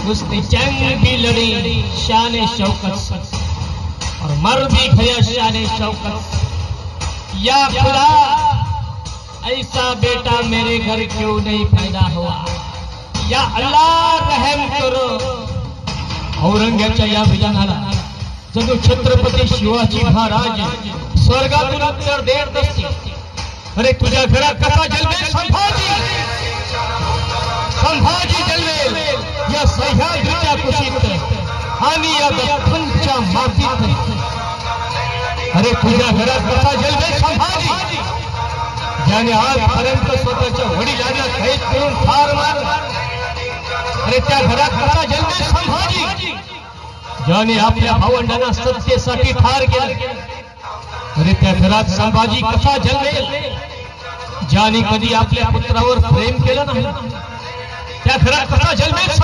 उसने जंग भी लड़ी शान शौकत और मर भी गया शान शौकत। या खुदा ऐसा बेटा मेरे घर क्यों नहीं पैदा हुआ। या अल्लाह रहम करो। औरंगजेबाच्या या विधानाला जणू छत्रपती शिवाजी महाराज स्वर्गातून उत्तर देत असतील। अरे तुझ्या घरात कसा जलवेल संभाजी, संभाजी जलवेल या सह्याद्रीच्या कुशीत आणि या दख्खनच्या मातीत। अरे तुझ्या घरात कसा जलवेल संभाजी, ज्याने आजपर्यंत स्वतःच्या वडिलांना कैद करून ठार मारला। अरे त्या घरात कसा जलवेल संभाजी, ज्याने आपल्या भावंडांना सत्तेसाठी ठार केलं। अरे त्या घरात संभाजी कसा जलवेल, ज्याने कधी आपल्या पुत्रावर प्रेम केलं नाही। त्या घरात कसा जलवेल